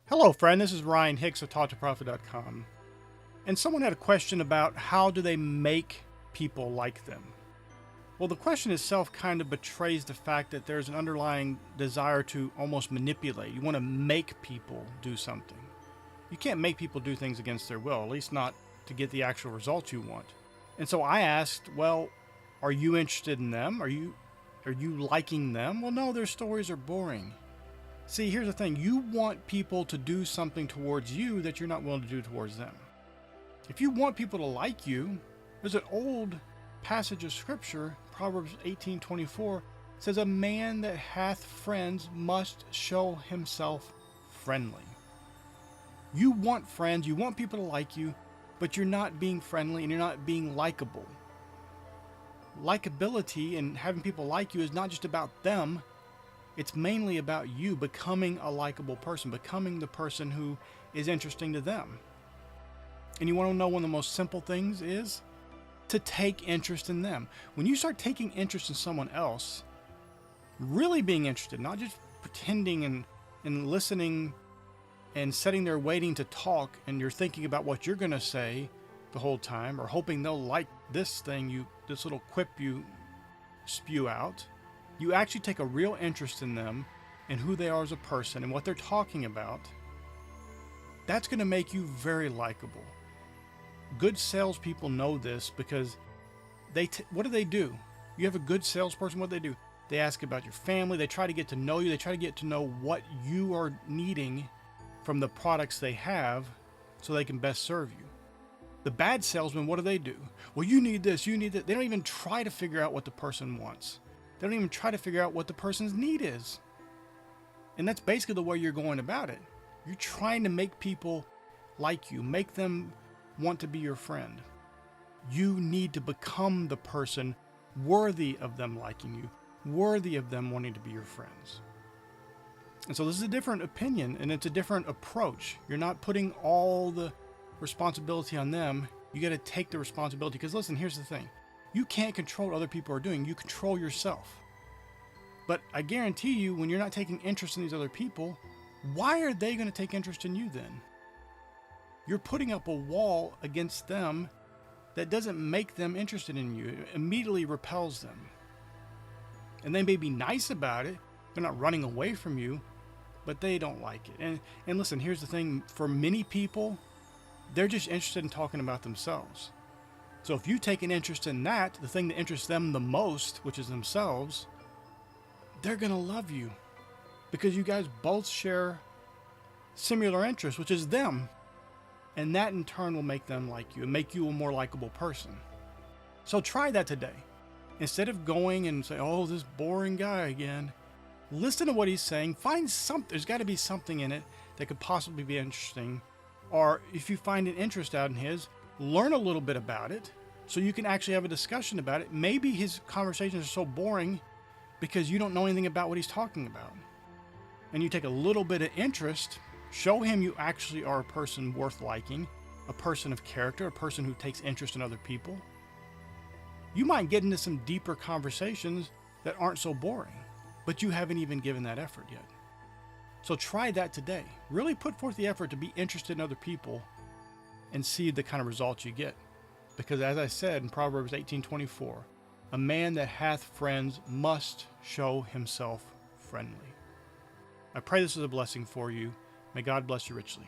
Hello, friend. This is Ryan Hicks of TaughtToProfit.com. And someone had a question about how do they make people like them? Well, the question itself kind of betrays the fact that there's an underlying desire to almost manipulate. You want to make people do something. You can't make people do things against their will, at least not to get the actual results you want. And so I asked, well, are you interested in them? Are you liking them? Well, no, their stories are boring. See, here's the thing. You want people to do something towards you that you're not willing to do towards them. If you want people to like you, there's an old passage of scripture, Proverbs 18:24, says, "A man that hath friends must show himself friendly." You want friends, you want people to like you, but you're not being friendly and you're not being likable. Likability and having people like you is not just about them. It's mainly about you becoming a likable person, becoming the person who is interesting to them. And you want to know one of the most simple things is to take interest in them. When you start taking interest in someone else, really being interested, not just pretending and listening and sitting there waiting to talk, and you're thinking about what you're going to say the whole time, or hoping they'll like this little quip you spew out. You actually take a real interest in them and who they are as a person and what they're talking about. That's going to make you very likable. Good salespeople know this because what do? You have a good salesperson, what do? They ask about your family. They try to get to know you. They try to get to know what you are needing from the products they have so they can best serve you. The bad salesman, what do? Well, you need this, you need that. They don't even try to figure out what the person wants. They don't even try to figure out what the person's need is. And that's basically the way you're going about it. You're trying to make people like you, make them want to be your friend. You need to become the person worthy of them liking you, worthy of them wanting to be your friends. And so this is a different opinion, and it's a different approach. You're not putting all the responsibility on them. You got to take the responsibility, because listen, here's the thing. You can't control what other people are doing. You control yourself. But I guarantee you, when you're not taking interest in these other people, why are they going to take interest in you then? You're putting up a wall against them that doesn't make them interested in you. It immediately repels them. And they may be nice about it. They're not running away from you, but they don't like it. And listen, here's the thing. For many people, they're just interested in talking about themselves. So if you take an interest in that, the thing that interests them the most, which is themselves, they're going to love you because you guys both share similar interests, which is them. And that in turn will make them like you and make you a more likable person. So try that today. Instead of going and say, oh, this boring guy again, listen to what he's saying. Find something. There's got to be something in it that could possibly be interesting. Or if you find an interest out in his, learn a little bit about it so you can actually have a discussion about it. Maybe his conversations are so boring because you don't know anything about what he's talking about. And you take a little bit of interest, show him you actually are a person worth liking, a person of character, a person who takes interest in other people. You might get into some deeper conversations that aren't so boring, but you haven't even given that effort yet. So try that today. Really put forth the effort to be interested in other people and see the kind of results you get. Because as I said in Proverbs 18:24, a man that hath friends must show himself friendly. I pray this is a blessing for you. May God bless you richly.